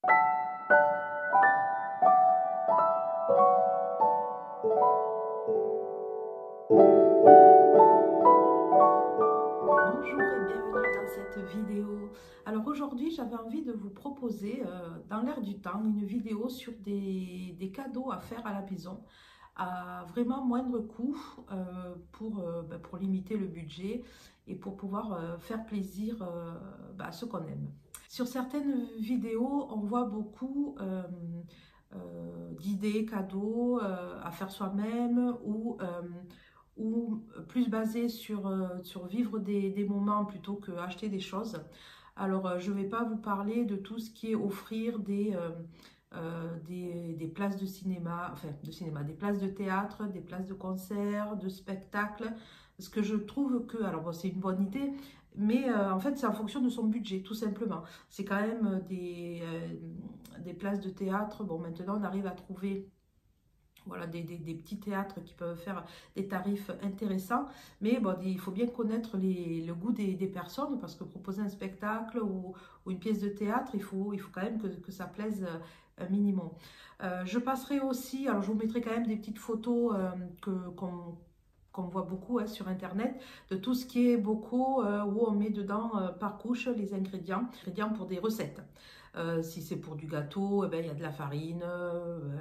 Bonjour et bienvenue dans cette vidéo. Alors aujourd'hui j'avais envie de vous proposer dans l'air du temps une vidéo sur des cadeaux à faire à la maison à vraiment moindre coût pour limiter le budget et pour pouvoir faire plaisir à ceux qu'on aime. Sur certaines vidéos on voit beaucoup d'idées cadeaux à faire soi-même ou plus basé sur vivre des moments plutôt que acheter des choses. Alors, je ne vais pas vous parler de tout ce qui est offrir des places de cinéma, des places de théâtre, des places de concert, de spectacle, parce que je trouve que, alors bon, c'est une bonne idée, mais en fait, c'est en fonction de son budget, tout simplement. C'est quand même des places de théâtre. Bon, maintenant, on arrive à trouver voilà, des petits théâtres qui peuvent faire des tarifs intéressants, mais bon, il faut bien connaître le goût des personnes, parce que proposer un spectacle ou une pièce de théâtre, il faut quand même que ça plaise un minimum. Je passerai aussi, alors je vous mettrai quand même des petites photos qu'on voit beaucoup sur internet, de tout ce qui est bocaux où on met dedans par couche les ingrédients pour des recettes. Si c'est pour du gâteau, eh ben, il y a de la farine,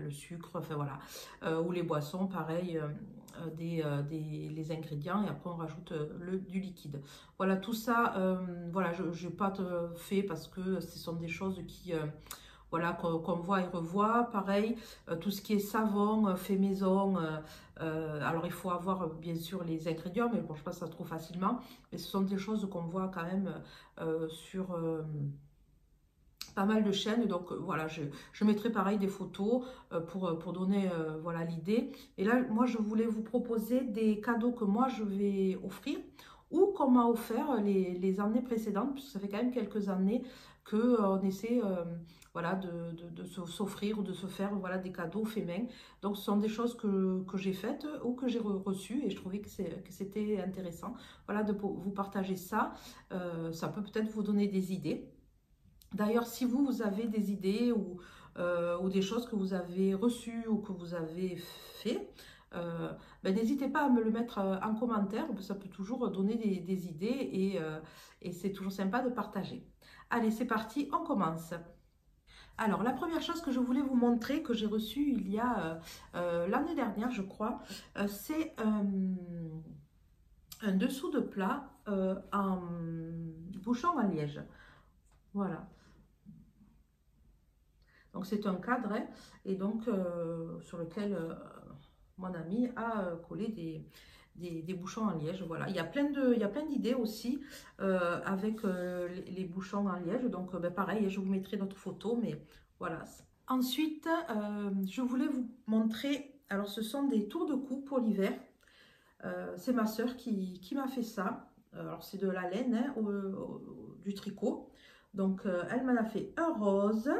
le sucre, enfin voilà. Ou les boissons, pareil, les ingrédients et après on rajoute du liquide. Voilà, tout ça, voilà, je n'ai pas fait parce que ce sont des choses voilà, qu'on voit et revoit. Pareil, tout ce qui est savon, fait maison, alors il faut avoir bien sûr les ingrédients, mais bon, je pense que ça se trouve facilement. Mais ce sont des choses qu'on voit quand même sur pas mal de chaînes. Donc voilà, je mettrai pareil des photos pour donner voilà l'idée. Et là, moi, je voulais vous proposer des cadeaux que moi, je vais offrir ou qu'on m'a offert les années précédentes, puisque ça fait quand même quelques années qu'on essaie voilà, de s'offrir ou de se faire voilà, des cadeaux faits main. Donc ce sont des choses que j'ai faites ou que j'ai reçues et je trouvais que c'était intéressant voilà, de vous partager ça. Ça peut peut-être vous donner des idées. D'ailleurs, si vous avez des idées ou des choses que vous avez reçues ou que vous avez fait, ben, n'hésitez pas à me le mettre en commentaire, ça peut toujours donner des idées et c'est toujours sympa de partager. Allez, c'est parti, on commence. Alors, la première chose que je voulais vous montrer, que j'ai reçue il y a l'année dernière, je crois, c'est un dessous de plat en bouchon à liège. Voilà. Donc c'est un cadre hein, et donc sur lequel mon ami a collé des bouchons en liège. Voilà, il y a plein d'idées aussi avec les bouchons en liège. Donc ben, pareil, je vous mettrai d'autres photos, mais voilà. Ensuite, je voulais vous montrer, alors ce sont des tours de cou pour l'hiver. C'est ma soeur qui m'a fait ça. Alors c'est de la laine, hein, du tricot. Donc elle m'en a fait un rose.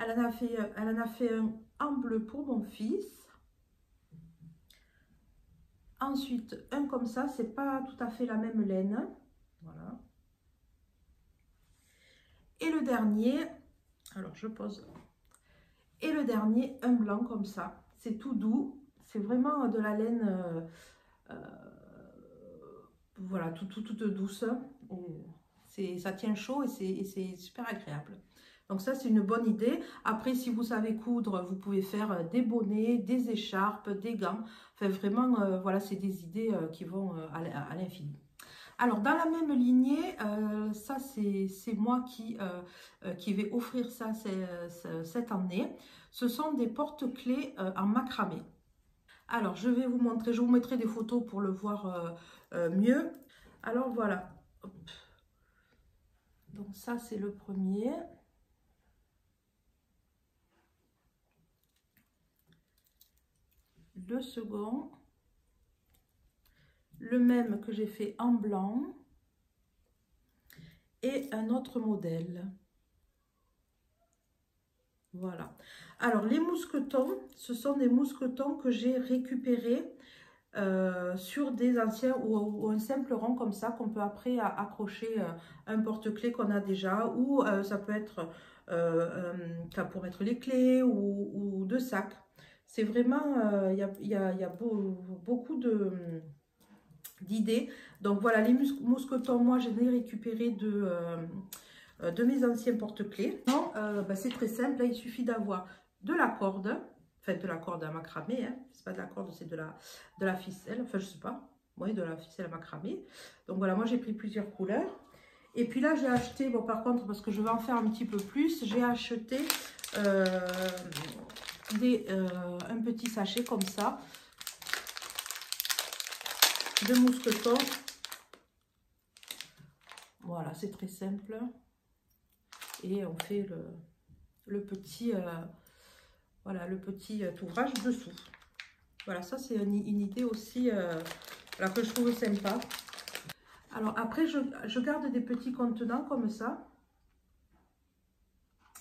Elle en a fait un en bleu pour mon fils. Ensuite, un comme ça, c'est pas tout à fait la même laine. Voilà. Et le dernier, alors je pose. Et le dernier, un blanc comme ça. C'est tout doux. C'est vraiment de la laine, voilà, toute douce. Ça tient chaud et c'est super agréable. Donc ça, c'est une bonne idée. Après, si vous savez coudre, vous pouvez faire des bonnets, des écharpes, des gants. Enfin, vraiment, voilà, c'est des idées qui vont à l'infini. Alors, dans la même lignée, ça, c'est moi qui vais offrir ça cette année. Ce sont des porte-clés en macramé. Alors, je vais vous montrer, je vous mettrai des photos pour le voir mieux. Alors, voilà. Hop. Donc, ça, c'est le premier. Le second, le même que j'ai fait en blanc et un autre modèle. Voilà. Alors les mousquetons, ce sont des mousquetons que j'ai récupérés sur des anciens ou un simple rang comme ça qu'on peut après accrocher un porte-clés qu'on a déjà, ou ça peut être pour mettre les clés ou deux sacs. C'est vraiment, il y a beaucoup d'idées. Donc voilà, les mousquetons, moi je les ai récupérés de mes anciens porte-clés. C'est très simple, il suffit d'avoir de la corde, enfin de la corde à macramé, hein. C'est pas de la corde, c'est de la ficelle, enfin je sais pas, oui, de la ficelle à macramé. Donc voilà, moi j'ai pris plusieurs couleurs. Et puis là j'ai acheté, bon par contre, parce que je vais en faire un petit peu plus, j'ai acheté un petit sachet comme ça de mousquetons. Voilà, c'est très simple. Et on fait le petit voilà, le petit ouvrage dessous. Voilà, ça c'est une idée aussi voilà, que je trouve sympa. Alors après, je garde des petits contenants comme ça,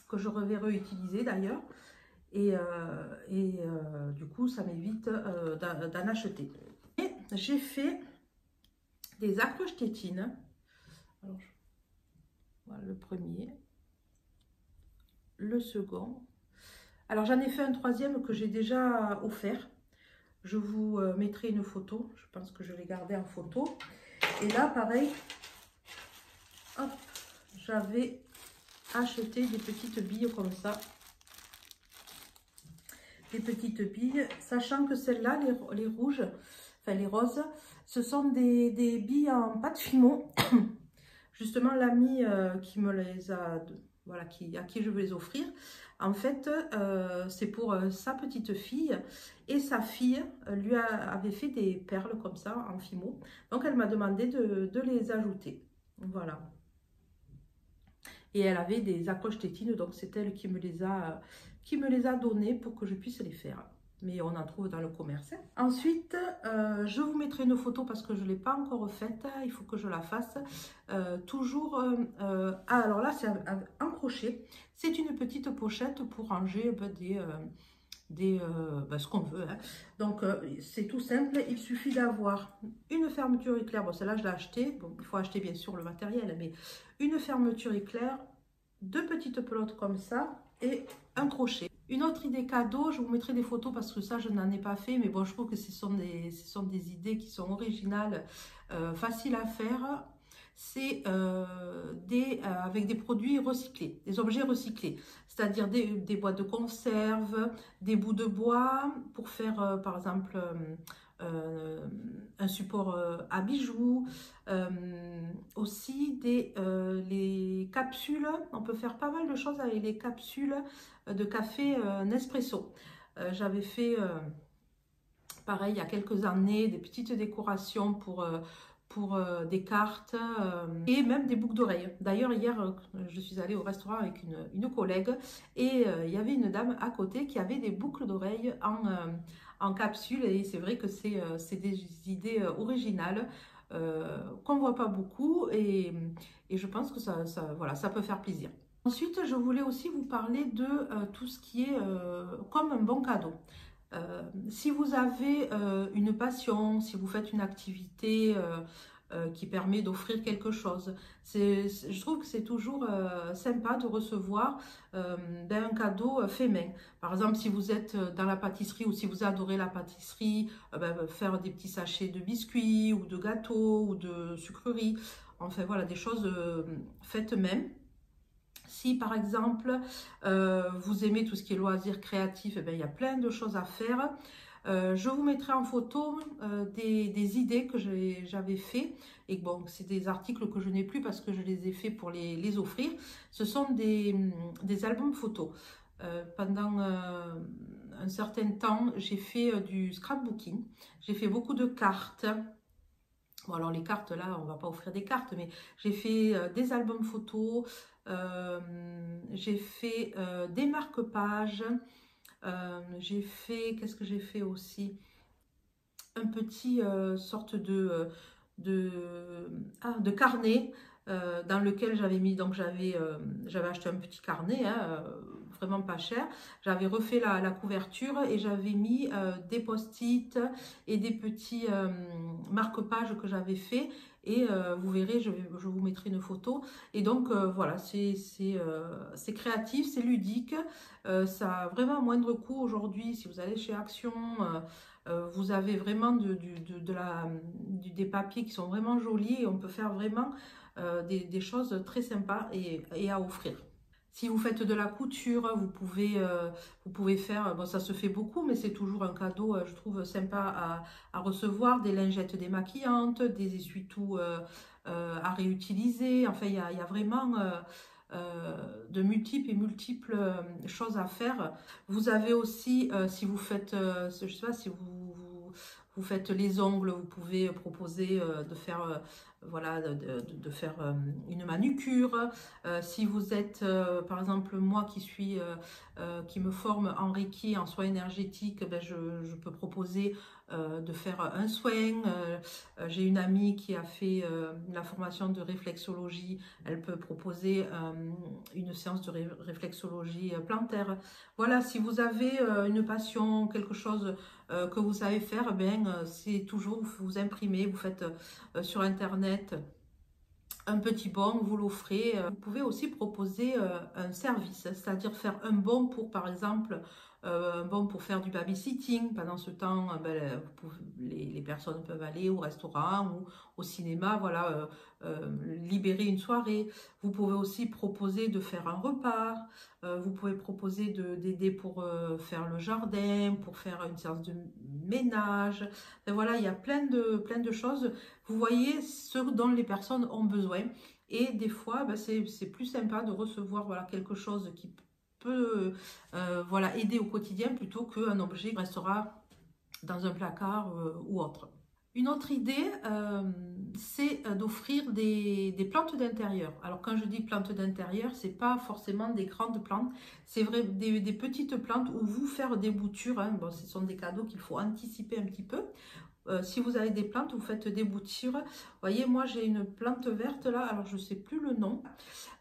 que je reverrai réutiliser d'ailleurs. Et du coup, ça m'évite d'en acheter. Et j'ai fait des accroche-tétines. Alors, voilà le premier. Le second. Alors, j'en ai fait un troisième que j'ai déjà offert. Je vous mettrai une photo. Je pense que je l'ai gardé en photo. Et là, pareil, j'avais acheté des petites billes comme ça. Des petites billes, sachant que celles-là, les rouges, enfin les roses, ce sont des billes en pâte fimo. Justement, l'ami qui me les a, voilà, à qui je veux les offrir, en fait, c'est pour sa petite fille. Et sa fille lui avait fait des perles comme ça, en fimo. Donc, elle m'a demandé de les ajouter. Voilà. Et elle avait des accroche-tétines, donc c'est elle qui me les a données pour que je puisse les faire. Mais on en trouve dans le commerce. Ensuite, je vous mettrai une photo parce que je ne l'ai pas encore faite. Il faut que je la fasse. Alors là, c'est un crochet. C'est une petite pochette pour ranger ce qu'on veut. Hein. Donc, c'est tout simple. Il suffit d'avoir une fermeture éclair. Bon, celle-là, je l'ai achetée. Bon, il faut acheter bien sûr le matériel, mais une fermeture éclair, deux petites pelotes comme ça et un crochet. Une autre idée cadeau, je vous mettrai des photos parce que ça, je n'en ai pas fait. Mais bon, je trouve que ce sont des idées qui sont originales, faciles à faire. C'est avec des produits recyclés, des objets recyclés. C'est-à-dire des boîtes de conserve, des bouts de bois pour faire, par exemple, un support à bijoux, aussi les capsules. On peut faire pas mal de choses avec les capsules de café Nespresso. J'avais fait pareil il y a quelques années des petites décorations pour des cartes et même des boucles d'oreilles. D'ailleurs, hier, je suis allée au restaurant avec une collègue et il y avait une dame à côté qui avait des boucles d'oreilles en capsule et c'est vrai que c'est des idées originales qu'on ne voit pas beaucoup et je pense que voilà, ça peut faire plaisir. Ensuite, je voulais aussi vous parler de tout ce qui est comme un bon cadeau. Si vous avez une passion, si vous faites une activité qui permet d'offrir quelque chose, je trouve que c'est toujours sympa de recevoir un cadeau fait main. Par exemple, si vous êtes dans la pâtisserie ou si vous adorez la pâtisserie, faire des petits sachets de biscuits ou de gâteaux ou de sucreries, enfin voilà, des choses faites main. Si par exemple vous aimez tout ce qui est loisirs créatifs, il y a plein de choses à faire. Je vous mettrai en photo des idées que j'avais fait. Et bon, c'est des articles que je n'ai plus parce que je les ai fait pour les offrir. Ce sont des albums photos. Pendant un certain temps, j'ai fait du scrapbooking. J'ai fait beaucoup de cartes. Bon, alors les cartes, là, on ne va pas offrir des cartes, mais j'ai fait des albums photos, j'ai fait des marque-pages, j'ai fait, qu'est-ce que j'ai fait aussi? Un petit sorte de carnet dans lequel j'avais mis, donc j'avais acheté un petit carnet, hein, vraiment pas cher. J'avais refait la couverture et j'avais mis des post-it et des petits marque-pages que j'avais fait. Et vous verrez, je vous mettrai une photo. Et donc voilà, c'est créatif, c'est ludique. Ça a vraiment un moindre coût aujourd'hui. Si vous allez chez Action, vous avez vraiment des papiers qui sont vraiment jolis et on peut faire vraiment des choses très sympas et à offrir. Si vous faites de la couture, vous pouvez faire, bon ça se fait beaucoup, mais c'est toujours un cadeau, je trouve sympa à recevoir, des lingettes démaquillantes, des essuie-tout à réutiliser. Enfin, il y a vraiment de multiples choses à faire. Vous avez aussi, si vous faites, je sais pas, si vous faites les ongles, vous pouvez proposer de faire, voilà, de faire une manucure. Si vous êtes, par exemple, moi qui me forme en Reiki, en soins énergétiques, ben je peux proposer de faire un soin. J'ai une amie qui a fait la formation de réflexologie. Elle peut proposer une séance de réflexologie plantaire. Voilà, si vous avez une passion, quelque chose que vous savez faire, ben, c'est toujours, vous imprimez, vous faites sur Internet un petit bon, vous l'offrez. Vous pouvez aussi proposer un service, c'est-à-dire faire un bon pour, par exemple, un bon pour faire du babysitting. Pendant ce temps, ben, les personnes peuvent aller au restaurant ou au cinéma, voilà, libérer une soirée. Vous pouvez aussi proposer de faire un repas. Vous pouvez proposer d'aider pour faire le jardin, pour faire une séance de ménage. Et voilà, il y a plein de choses. Vous voyez ce dont les personnes ont besoin. Et des fois, ben, c'est plus sympa de recevoir voilà, quelque chose qui peut voilà, aider au quotidien plutôt qu'un objet qui restera dans un placard ou autre. Une autre idée, c'est d'offrir des plantes d'intérieur. Alors quand je dis plantes d'intérieur, c'est pas forcément des grandes plantes, c'est vrai des petites plantes où vous faire des boutures. Hein. Bon, ce sont des cadeaux qu'il faut anticiper un petit peu. Si vous avez des plantes, vous faites des boutures. Vous voyez, moi j'ai une plante verte là, alors je ne sais plus le nom.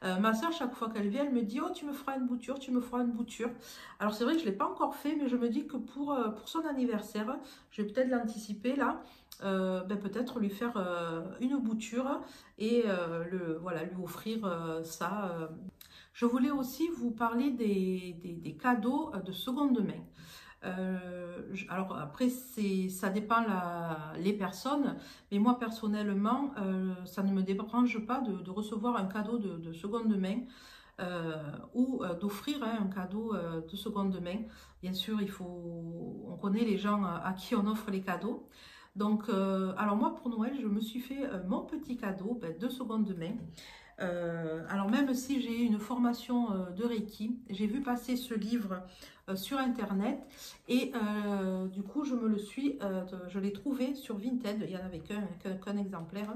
Ma soeur, chaque fois qu'elle vient, elle me dit « Oh, tu me feras une bouture, tu me feras une bouture. » Alors c'est vrai que je ne l'ai pas encore fait, mais je me dis que pour son anniversaire, je vais peut-être l'anticiper là. Ben, peut-être lui faire une bouture et voilà, lui offrir ça. Je voulais aussi vous parler des cadeaux de seconde main. Alors après, ça dépend les personnes, mais moi personnellement, ça ne me dérange pas de recevoir un cadeau de seconde main ou d'offrir hein, un cadeau de seconde main. Bien sûr, on connaît les gens à qui on offre les cadeaux. Donc, alors moi pour Noël, je me suis fait mon petit cadeau ben, de seconde main. Alors même si j'ai eu une formation de Reiki, j'ai vu passer ce livre sur internet et du coup je l'ai trouvé sur Vinted. Il n'y en avait qu'un exemplaire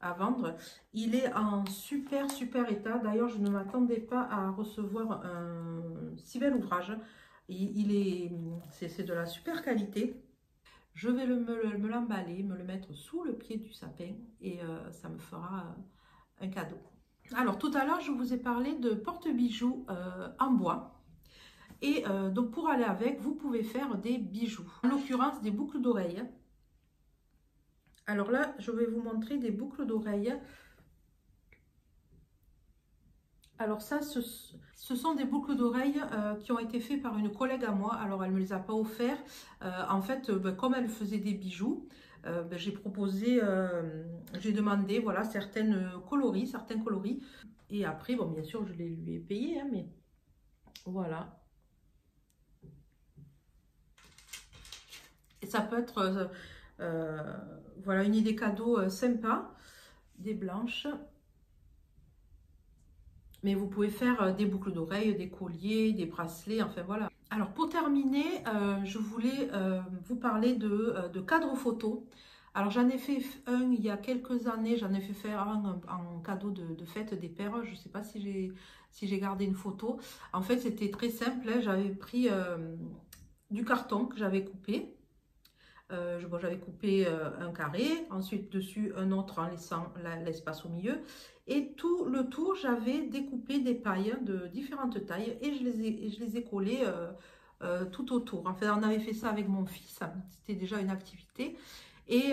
à vendre. Il est en super état. D'ailleurs, je ne m'attendais pas à recevoir un si bel ouvrage. C'est de la super qualité. Je vais me l'emballer, me le mettre sous le pied du sapin et ça me fera un cadeau. Alors tout à l'heure, je vous ai parlé de porte-bijoux en bois. Et donc pour aller avec, vous pouvez faire des bijoux. En l'occurrence, des boucles d'oreilles. Alors là, je vais vous montrer des boucles d'oreilles. Alors ça, ce sont des boucles d'oreilles qui ont été faites par une collègue à moi. Alors elle ne me les a pas offerts. En fait, comme elle faisait des bijoux, j'ai proposé, j'ai demandé voilà, certains coloris. Et après, bon, bien sûr, je les lui ai payés, hein, mais voilà. Et ça peut être voilà, une idée cadeau sympa, des blanches. Mais vous pouvez faire des boucles d'oreilles, des colliers, des bracelets, enfin voilà. Alors pour terminer, je voulais vous parler de cadres photo. Alors j'en ai fait un il y a quelques années, j'en ai fait faire un en cadeau de fête des pères. Je ne sais pas si j'ai gardé une photo. En fait c'était très simple, hein. J'avais pris du carton que j'avais coupé. J'avais coupé un carré, ensuite dessus un autre en laissant l'espace au milieu. Et tout le tour, j'avais découpé des pailles de différentes tailles et je les ai collées tout autour. Enfin, on avait fait ça avec mon fils, c'était déjà une activité. Et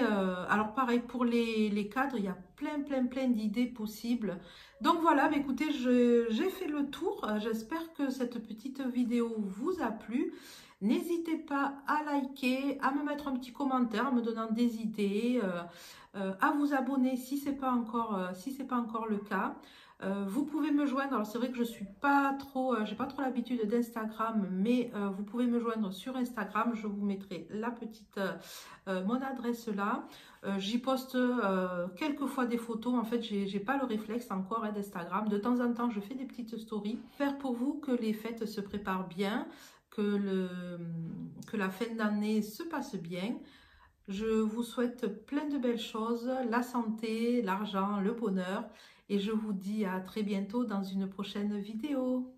alors pareil, pour les cadres, il y a plein d'idées possibles. Donc voilà, bah, écoutez, j'ai fait le tour. J'espère que cette petite vidéo vous a plu. N'hésitez pas à liker, à me mettre un petit commentaire, en me donnant des idées, à vous abonner si c'est pas encore le cas. Vous pouvez me joindre, alors c'est vrai que je suis pas trop, j'ai pas trop l'habitude d'Instagram, mais vous pouvez me joindre sur Instagram, je vous mettrai mon adresse là. J'y poste quelques fois des photos, en fait j'ai pas le réflexe encore d'Instagram. De temps en temps je fais des petites stories. J'espère pour vous que les fêtes se préparent bien, que la fin d'année se passe bien. Je vous souhaite plein de belles choses, la santé, l'argent, le bonheur et je vous dis à très bientôt dans une prochaine vidéo.